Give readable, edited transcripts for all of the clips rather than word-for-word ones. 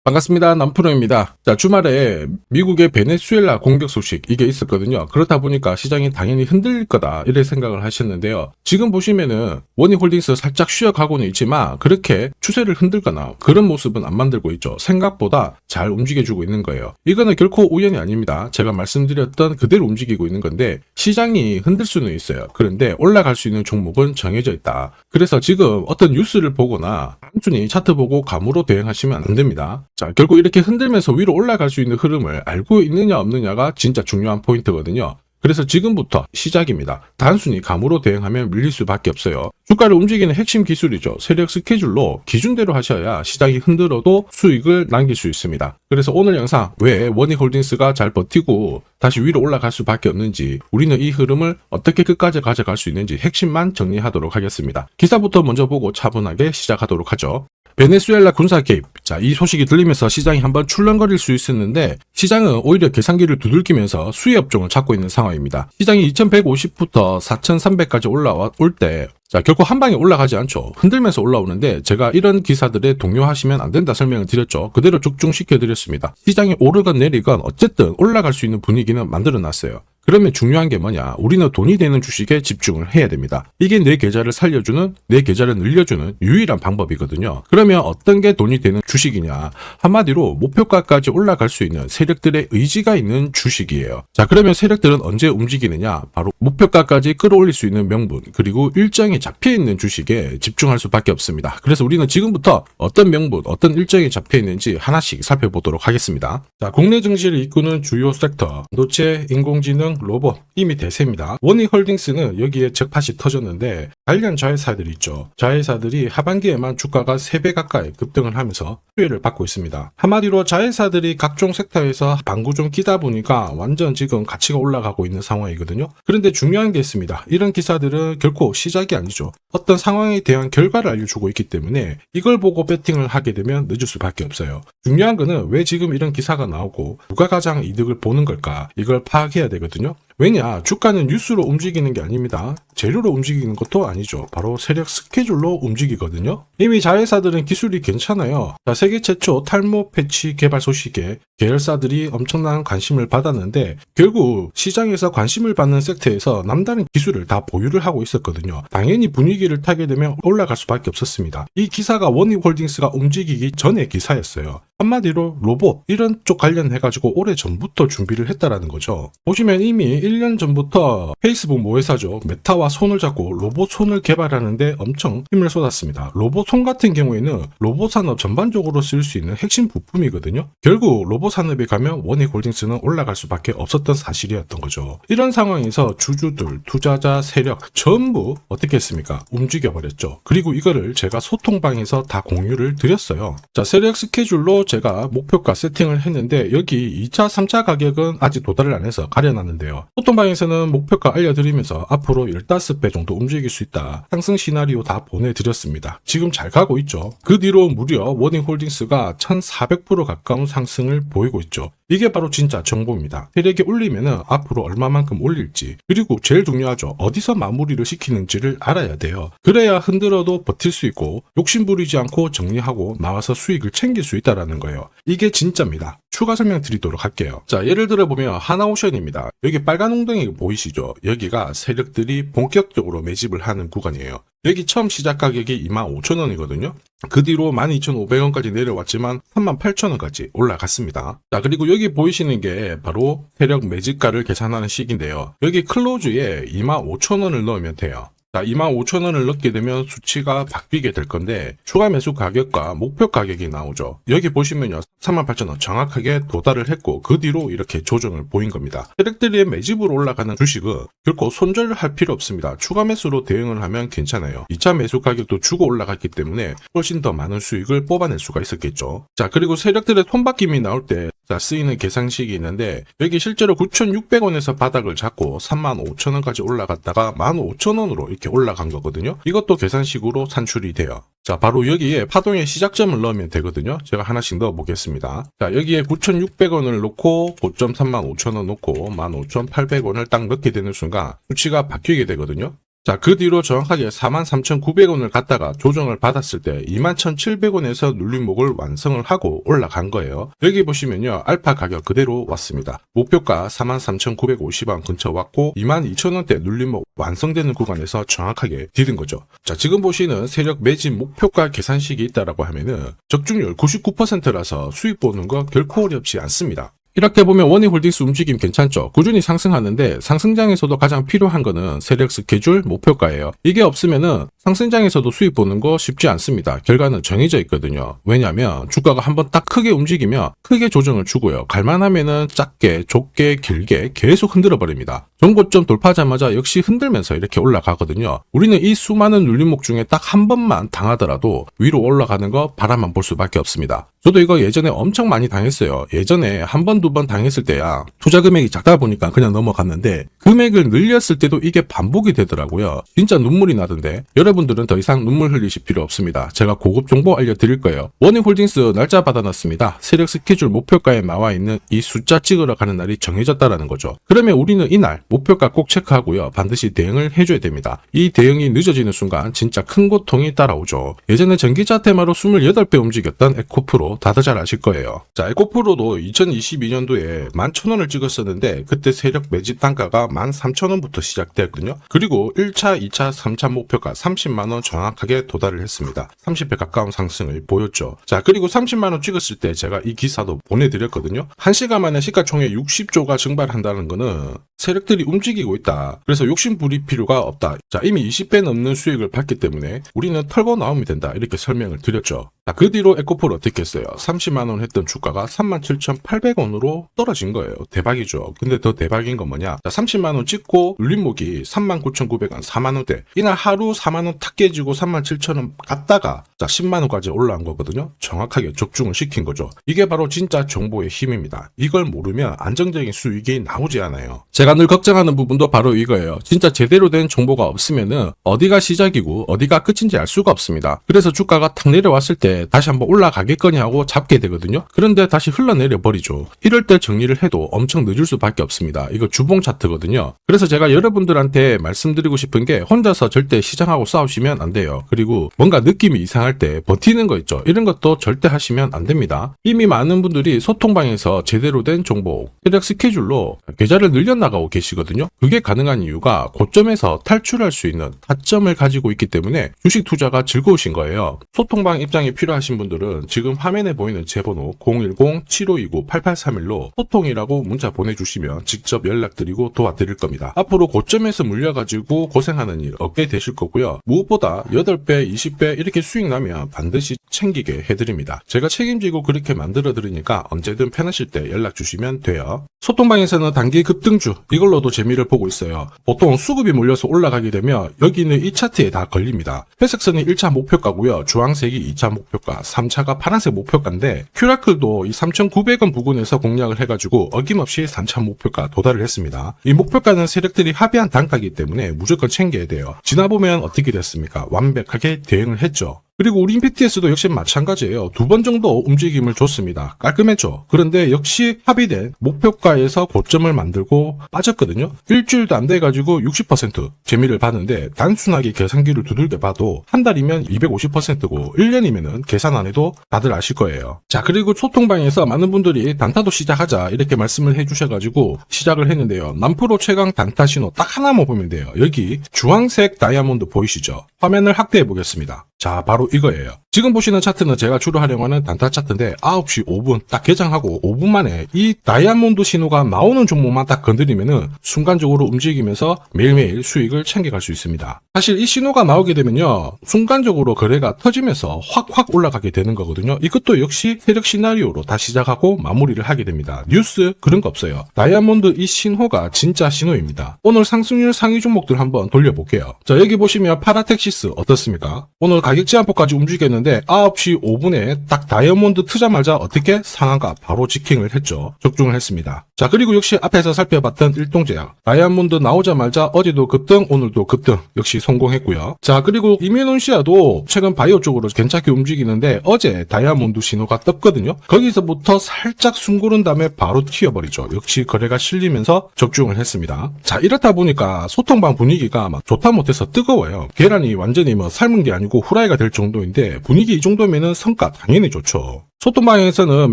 반갑습니다. 남프로입니다. 자, 주말에 미국의 베네수엘라 공격 소식 이게 있었거든요. 그렇다 보니까 시장이 당연히 흔들릴 거다 이렇게 생각을 하셨는데요. 지금 보시면은 원익홀딩스 살짝 쉬어가고는 있지만 그렇게 추세를 흔들거나 그런 모습은 안 만들고 있죠. 생각보다 잘 움직여주고 있는 거예요. 이거는 결코 우연이 아닙니다. 제가 말씀드렸던 그대로 움직이고 있는 건데 시장이 흔들 수는 있어요. 그런데 올라갈 수 있는 종목은 정해져 있다. 그래서 지금 어떤 뉴스를 보거나 단순히 차트 보고 감으로 대응하시면 안 됩니다. 자, 결국 이렇게 흔들면서 위로 올라갈 수 있는 흐름을 알고 있느냐 없느냐가 진짜 중요한 포인트거든요. 그래서 지금부터 시작입니다. 단순히 감으로 대응하면 밀릴 수밖에 없어요. 주가를 움직이는 핵심 기술이죠. 세력 스케줄로 기준대로 하셔야 시장이 흔들어도 수익을 남길 수 있습니다. 그래서 오늘 영상 왜 원익홀딩스가 잘 버티고 다시 위로 올라갈 수밖에 없는지, 우리는 이 흐름을 어떻게 끝까지 가져갈 수 있는지 핵심만 정리하도록 하겠습니다. 기사부터 먼저 보고 차분하게 시작하도록 하죠. 베네수엘라 군사 개입. 자, 이 소식이 들리면서 시장이 한번 출렁거릴 수 있었는데 시장은 오히려 계산기를 두들기면서 수혜 업종을 찾고 있는 상황입니다. 시장이 2150부터 4300까지 올라올 때 자, 결코 한 방에 올라가지 않죠. 흔들면서 올라오는데 제가 이런 기사들에 동요하시면 안 된다 설명을 드렸죠. 그대로 쭉쭉 시켜드렸습니다. 시장이 오르건 내리건 어쨌든 올라갈 수 있는 분위기는 만들어놨어요. 그러면 중요한 게 뭐냐? 우리는 돈이 되는 주식에 집중을 해야 됩니다. 이게 내 계좌를 살려주는, 내 계좌를 늘려주는 유일한 방법이거든요. 그러면 어떤 게 돈이 되는 주식이냐? 한마디로 목표가까지 올라갈 수 있는 세력들의 의지가 있는 주식이에요. 자, 그러면 세력들은 언제 움직이느냐? 바로 목표가까지 끌어올릴 수 있는 명분, 그리고 일정이 잡혀있는 주식에 집중할 수밖에 없습니다. 그래서 우리는 지금부터 어떤 명분, 어떤 일정이 잡혀있는지 하나씩 살펴보도록 하겠습니다. 자, 국내 증시를 이끄는 주요 섹터, 반도체, 인공지능, 로봇, 이미 대세입니다. 원익홀딩스는 여기에 적팟이 터졌는데 관련 자회사들이 있죠. 자회사들이 하반기에만 주가가 3배 가까이 급등을 하면서 수혜를 받고 있습니다. 한마디로 자회사들이 각종 섹터에서 방구 좀 끼다 보니까 완전 지금 가치가 올라가고 있는 상황이거든요. 그런데 중요한 게 있습니다. 이런 기사들은 결코 시작이 아니죠. 어떤 상황에 대한 결과를 알려주고 있기 때문에 이걸 보고 배팅을 하게 되면 늦을 수밖에 없어요. 중요한 거는 왜 지금 이런 기사가 나오고 누가 가장 이득을 보는 걸까? 이걸 파악해야 되거든요. 왜냐? 주가는 뉴스로 움직이는 게 아닙니다. 재료로 움직이는 것도 아니죠. 바로 세력 스케줄로 움직이거든요. 이미 자회사들은 기술이 괜찮아요. 자, 세계 최초 탈모 패치 개발 소식에 계열사들이 엄청난 관심을 받았는데 결국 시장에서 관심을 받는 섹터에서 남다른 기술을 다 보유를 하고 있었거든요. 당연히 분위기를 타게 되면 올라갈 수밖에 없었습니다. 이 기사가 원익홀딩스가 움직이기 전의 기사였어요. 한마디로 로봇 이런 쪽 관련해가지고 오래 전부터 준비를 했다라는 거죠. 보시면 이미 1년 전부터 페이스북 모회사죠. 메타와 손을 잡고 로봇 손을 개발하는데 엄청 힘을 쏟았습니다. 로봇 손 같은 경우에는 로봇 산업 전반적으로 쓸 수 있는 핵심 부품이거든요. 결국 로봇 산업에 가면 원익홀딩스는 올라갈 수밖에 없었던 사실이었던 거죠. 이런 상황에서 주주들, 투자자, 세력 전부 어떻게 했습니까? 움직여버렸죠. 그리고 이거를 제가 소통방에서 다 공유를 드렸어요. 자, 세력 스케줄로 제가 목표가 세팅을 했는데 여기 2차, 3차 가격은 아직 도달을 안 해서 가려놨는데요. 소통방에서는 목표가 알려드리면서 앞으로 15배 정도 움직일 수 있다. 상승 시나리오 다 보내드렸습니다. 지금 잘 가고 있죠. 그 뒤로 무려 원익홀딩스가 1400% 가까운 상승을 보이고 있죠. 이게 바로 진짜 정보입니다. 세력이 올리면은 앞으로 얼마만큼 올릴지, 그리고 제일 중요하죠. 어디서 마무리를 시키는지를 알아야 돼요. 그래야 흔들어도 버틸 수 있고 욕심부리지 않고 정리하고 나와서 수익을 챙길 수 있다라는 거예요. 이게 진짜입니다. 추가 설명 드리도록 할게요. 자, 예를 들어 보면 하나오션입니다. 여기 빨간 웅덩이 보이시죠? 여기가 세력들이 본격적으로 매집을 하는 구간이에요. 여기 처음 시작 가격이 25,000원이거든요. 그 뒤로 12,500원까지 내려왔지만 38,000원까지 올라갔습니다. 자, 그리고 여기 보이시는 게 바로 세력 매집가를 계산하는 식인데요. 여기 클로즈에 25,000원을 넣으면 돼요. 자, 25,000원을 넣게 되면 수치가 바뀌게 될 건데 추가 매수 가격과 목표 가격이 나오죠. 여기 보시면요, 38,000원 정확하게 도달을 했고 그 뒤로 이렇게 조정을 보인 겁니다. 세력들이 매집으로 올라가는 주식은 결코 손절할 필요 없습니다. 추가 매수로 대응을 하면 괜찮아요. 2차 매수 가격도 주고 올라갔기 때문에 훨씬 더 많은 수익을 뽑아낼 수가 있었겠죠. 자, 그리고 세력들의 손바뀜이 나올 때 쓰이는 계산식이 있는데 여기 실제로 9,600원에서 바닥을 잡고 35,000원까지 올라갔다가 15,000원으로 이렇게 올라간 거거든요. 이것도 계산식으로 산출이 돼요. 자, 바로 여기에 파동의 시작점을 넣으면 되거든요. 제가 하나씩 넣어 보겠습니다. 자, 여기에 9,600원을 놓고 고점 35,000원 놓고 15,800원을 딱 넣게 되는 순간 수치가 바뀌게 되거든요. 자, 그 뒤로 정확하게 43,900원을 갖다가 조정을 받았을 때 21,700원에서 눌림목을 완성을 하고 올라간 거예요. 여기 보시면요, 알파 가격 그대로 왔습니다. 목표가 43,950원 근처 왔고 22,000원대 눌림목 완성되는 구간에서 정확하게 디딘 거죠. 자, 지금 보시는 세력 매집 목표가 계산식이 있다라고 하면은 적중률 99%라서 수익 보는 거 결코 어렵지 않습니다. 이렇게 보면 원희홀딩스 움직임 괜찮죠? 꾸준히 상승하는데 상승장에서도 가장 필요한 거는 세력 스케줄, 목표가예요. 이게 없으면은 상승장에서도 수익 보는 거 쉽지 않습니다. 결과는 정해져 있거든요. 왜냐하면 주가가 한번 딱 크게 움직이면 크게 조정을 주고요. 갈만하면은 작게, 좁게, 길게 계속 흔들어 버립니다. 전고점 돌파하자마자 역시 흔들면서 이렇게 올라가거든요. 우리는 이 수많은 눌림목 중에 딱 한 번만 당하더라도 위로 올라가는 거 바라만 볼 수밖에 없습니다. 저도 이거 예전에 엄청 많이 당했어요. 예전에 한 번, 두 번 당했을 때야 투자 금액이 작다 보니까 그냥 넘어갔는데 금액을 늘렸을 때도 이게 반복이 되더라고요. 진짜 눈물이 나던데 여러분들은 더 이상 눈물 흘리실 필요 없습니다. 제가 고급 정보 알려드릴 거예요. 원희홀딩스 날짜 받아놨습니다. 세력 스케줄 목표가에 나와 있는 이 숫자 찍으러 가는 날이 정해졌다라는 거죠. 그러면 우리는 이날 목표가 꼭 체크하고요. 반드시 대응을 해줘야 됩니다. 이 대응이 늦어지는 순간 진짜 큰 고통이 따라오죠. 예전에 전기차 테마로 28배 움직였던 에코프로 다들 잘 아실 거예요. 자, 에코프로도 2022년도에 11,000원을 찍었었는데 그때 세력 매집 단가가 13,000원부터 시작되었거든요. 그리고 1차, 2차, 3차 목표가 30만원 정확하게 도달을 했습니다. 30배 가까운 상승을 보였죠. 자, 그리고 30만원 찍었을 때 제가 이 기사도 보내드렸거든요. 1시간 만에 시가총액 60조가 증발한다는 거는 세력들이 움직이고 있다. 그래서 욕심 부릴 필요가 없다. 자, 이미 20배 넘는 수익을 받기 때문에 우리는 털고 나오면 된다. 이렇게 설명을 드렸죠. 자, 그 뒤로 에코프로 어떻게 했어요? 30만원 했던 주가가 37,800원으로 떨어진 거예요. 대박이죠. 근데 더 대박인 건 뭐냐? 자, 30만원 찍고 눌림목이 39,900원, 4만원대. 이날 하루 4만원 탁 깨지고 37,000원 갔다가 자, 10만원까지 올라온 거거든요. 정확하게 적중을 시킨 거죠. 이게 바로 진짜 정보의 힘입니다. 이걸 모르면 안정적인 수익이 나오지 않아요. 제가 늘 걱정하는 부분도 바로 이거예요. 진짜 제대로 된 정보가 없으면은 어디가 시작이고 어디가 끝인지 알 수가 없습니다. 그래서 주가가 탁 내려왔을 때 다시 한번 올라가겠거니 하고 잡게 되거든요. 그런데 다시 흘러내려 버리죠. 이럴 때 정리를 해도 엄청 늦을 수밖에 없습니다. 이거 주봉 차트거든요. 그래서 제가 여러분들한테 말씀드리고 싶은 게 혼자서 절대 시장하고 싸우시면 안 돼요. 그리고 뭔가 느낌이 이상할 때 버티는 거 있죠. 이런 것도 절대 하시면 안 됩니다. 이미 많은 분들이 소통방에서 제대로 된 정보, 세력 스케줄로 계좌를 늘려나가고 계시거든요. 그게 가능한 이유가 고점에서 탈출할 수 있는 타점을 가지고 있기 때문에 주식 투자가 즐거우신 거예요. 소통방 입장이 필요하신 분들은 지금 화면에 보이는 제 번호 010-7529-8831로 소통이라고 문자 보내주시면 직접 연락드리고 도와드릴 겁니다. 앞으로 고점에서 물려가지고 고생하는 일 없게 되실 거고요. 무엇보다 8배, 20배 이렇게 수익 나면 반드시 챙기게 해드립니다. 제가 책임지고 그렇게 만들어 드리니까 언제든 편하실 때 연락 주시면 돼요. 소통방에서는 단기 급등주 이걸로도 재미를 보고 있어요. 보통 수급이 몰려서 올라가게 되면 여기는 이 차트에 다 걸립니다. 회색선이 1차 목표가고요. 주황색이 2차 목표가, 3차가 파란색 목표가인데 큐라클도 이 3,900원 부근에서 공략을 해가지고 어김없이 3차 목표가 도달을 했습니다. 이 목표가는 세력들이 합의한 단가이기 때문에 무조건 챙겨야 돼요. 지나보면 어떻게 됐습니까? 완벽하게 대응을 했죠. 그리고 우리 PTS도 역시 마찬가지예요. 2번 정도 움직임을 줬습니다. 깔끔했죠. 그런데 역시 합의된 목표가에서 고점을 만들고 빠졌거든요. 일주일도 안 돼가지고 60% 재미를 봤는데 단순하게 계산기를 두들겨 봐도 한 달이면 250%고 1년이면은 계산 안 해도 다들 아실 거예요. 자, 그리고 소통방에서 많은 분들이 단타도 시작하자 이렇게 말씀을 해주셔가지고 시작을 했는데요. 남프로 최강 단타 신호 딱 하나만 보면 돼요. 여기 주황색 다이아몬드 보이시죠? 화면을 확대해 보겠습니다. 자, 바로 이거예요. 지금 보시는 차트는 제가 주로 활용하는 단타 차트인데 9시 5분 딱 개장하고 5분 만에 이 다이아몬드 신호가 나오는 종목만 딱 건드리면은 순간적으로 움직이면서 매일매일 수익을 챙겨갈 수 있습니다. 사실 이 신호가 나오게 되면요, 순간적으로 거래가 터지면서 확 올라가게 되는 거거든요. 이것도 역시 세력 시나리오로 다 시작하고 마무리를 하게 됩니다. 뉴스 그런 거 없어요. 다이아몬드 이 신호가 진짜 신호입니다. 오늘 상승률 상위 종목들 한번 돌려볼게요. 자, 여기 보시면 파라텍시스 어떻습니까? 오늘 가격 제한폭까지 움직였는데 있었는데 9시 5분에 딱 다이아몬드 트자마자 어떻게 상한가 바로 직행을 했죠. 적중을 했습니다. 자, 그리고 역시 앞에서 살펴봤던 일동제약 다이아몬드 나오자마자 어제도 급등 오늘도 급등 역시 성공했고요. 자, 그리고 이뮤논시아도 최근 바이오 쪽으로 괜찮게 움직이는데 어제 다이아몬드 신호가 떴거든요. 거기서부터 살짝 숨 고른 다음에 바로 튀어버리죠. 역시 거래가 실리면서 적중을 했습니다. 자, 이렇다 보니까 소통방 분위기가 막 좋다 못해서 뜨거워요. 계란이 완전히 뭐 삶은 게 아니고 후라이가 될 정도인데 분위기 이 정도면은 성과 당연히 좋죠. 소통방에서는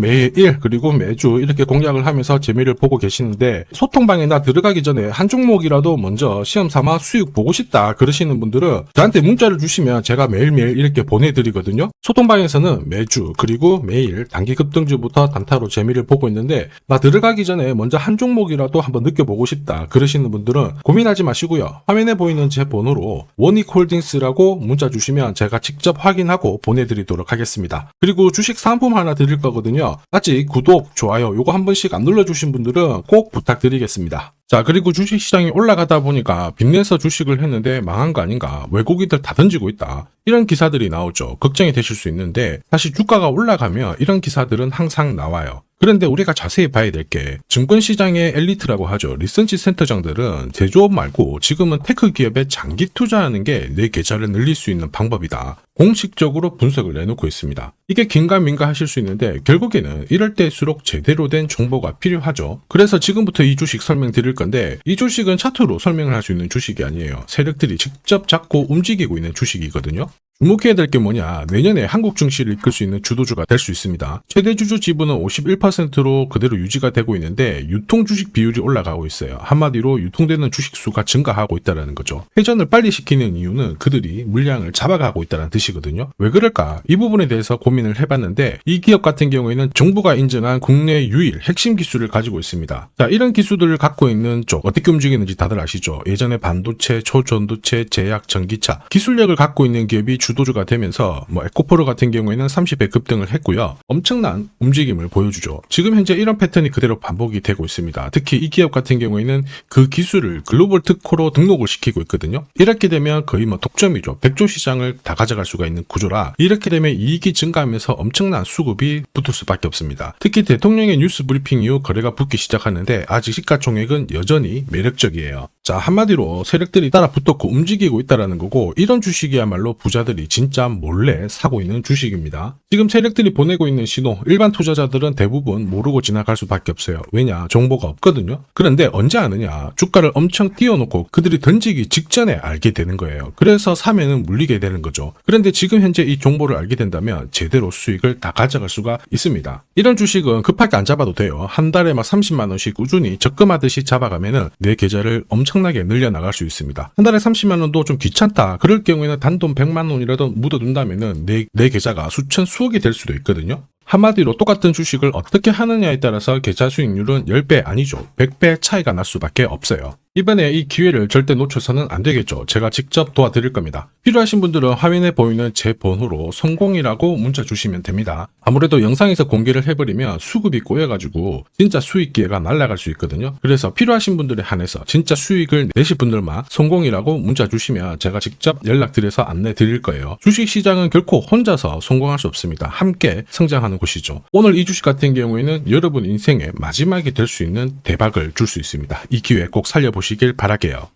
매일 그리고 매주 이렇게 공략을 하면서 재미를 보고 계시는데 소통방에 나 들어가기 전에 한 종목이라도 먼저 시험 삼아 수익 보고 싶다 그러시는 분들은 저한테 문자를 주시면 제가 매일매일 이렇게 보내드리거든요. 소통방에서는 매주 그리고 매일 단기 급등주부터 단타로 재미를 보고 있는데 나 들어가기 전에 먼저 한 종목이라도 한번 느껴보고 싶다 그러시는 분들은 고민하지 마시고요. 화면에 보이는 제 번호로 원익홀딩스라고 문자 주시면 제가 직접 확인하고 보내드리도록 하겠습니다. 그리고 주식 상품 하나 드릴 거거든요. 아직 구독, 좋아요 요거 한 번씩 안 눌러주신 분들은 꼭 부탁드리겠습니다. 자, 그리고 주식시장이 올라가다 보니까 빚내서 주식을 했는데 망한 거 아닌가, 외국인들 다 던지고 있다, 이런 기사들이 나오죠. 걱정이 되실 수 있는데 사실 주가가 올라가면 이런 기사들은 항상 나와요. 그런데 우리가 자세히 봐야 될 게 증권시장의 엘리트라고 하죠. 리서치 센터장들은 제조업 말고 지금은 테크 기업에 장기 투자하는 게 내 계좌를 늘릴 수 있는 방법이다. 공식적으로 분석을 내놓고 있습니다. 이게 긴가민가 하실 수 있는데 결국에는 이럴 때일수록 제대로 된 정보가 필요하죠. 그래서 지금부터 이 주식 설명드릴 건데 이 주식은 차트로 설명을 할 수 있는 주식이 아니에요. 세력들이 직접 잡고 움직이고 있는 주식이거든요. 주목해야 될 게 뭐냐, 내년에 한국 증시를 이끌 수 있는 주도주가 될 수 있습니다. 최대 주주 지분은 51%로 그대로 유지가 되고 있는데 유통 주식 비율이 올라가고 있어요. 한마디로 유통되는 주식 수가 증가하고 있다는 거죠. 회전을 빨리 시키는 이유는 그들이 물량을 잡아가고 있다는 뜻이거든요. 왜 그럴까? 이 부분에 대해서 고민을 해봤는데 이 기업 같은 경우에는 정부가 인정한 국내 유일 핵심 기술을 가지고 있습니다. 자, 이런 기술들을 갖고 있는 쪽 어떻게 움직이는지 다들 아시죠? 예전에 반도체, 초전도체, 제약, 전기차 기술력을 갖고 있는 기업이 주도주가 되면서 에코프로 같은 경우에는 30배 급등을 했고요. 엄청난 움직임을 보여주죠. 지금 현재 이런 패턴이 그대로 반복이 되고 있습니다. 특히 이 기업 같은 경우에는 그 기술을 글로벌 특허로 등록을 시키고 있거든요. 이렇게 되면 거의 독점이죠. 100조 시장을 다 가져갈 수가 있는 구조라 이렇게 되면 이익이 증가하면서 엄청난 수급이 붙을 수밖에 없습니다. 특히 대통령의 뉴스 브리핑 이후 거래가 붙기 시작하는데 아직 시가총액은 여전히 매력적이에요. 자, 한마디로 세력들이 따라 붙었고 움직이고 있다는 거고 이런 주식이야말로 부자들이 진짜 몰래 사고 있는 주식입니다. 지금 세력들이 보내고 있는 신호 일반 투자자들은 대부분 모르고 지나갈 수밖에 없어요. 왜냐? 정보가 없거든요. 그런데 언제 아느냐? 주가를 엄청 띄워놓고 그들이 던지기 직전에 알게 되는 거예요. 그래서 사면은 물리게 되는 거죠. 그런데 지금 현재 이 정보를 알게 된다면 제대로 수익을 다 가져갈 수가 있습니다. 이런 주식은 급하게 안 잡아도 돼요. 한 달에 30만 원씩 꾸준히 적금하듯이 잡아가면은 내 계좌를 엄청나게 늘려나갈 수 있습니다. 한 달에 30만 원도 좀 귀찮다. 그럴 경우에는 단돈 100만 원이라도 묻어둔다면은 내 계좌가 수천 수억이 될 수도 있거든요. 한마디로 똑같은 주식을 어떻게 하느냐에 따라서 계좌 수익률은 10배 아니죠. 100배 차이가 날 수밖에 없어요. 이번에 이 기회를 절대 놓쳐서는 안 되겠죠. 제가 직접 도와드릴 겁니다. 필요하신 분들은 화면에 보이는 제 번호로 성공이라고 문자 주시면 됩니다. 아무래도 영상에서 공개를 해버리면 수급이 꼬여가지고 진짜 수익 기회가 날아갈 수 있거든요. 그래서 필요하신 분들에 한해서 진짜 수익을 내실 분들만 성공이라고 문자 주시면 제가 직접 연락드려서 안내 드릴 거예요. 주식시장은 결코 혼자서 성공할 수 없습니다. 함께 성장하는 곳이죠. 오늘 이 주식 같은 경우에는 여러분 인생의 마지막이 될 수 있는 대박을 줄 수 있습니다. 이 기회 꼭 살려보시길 바랄게요.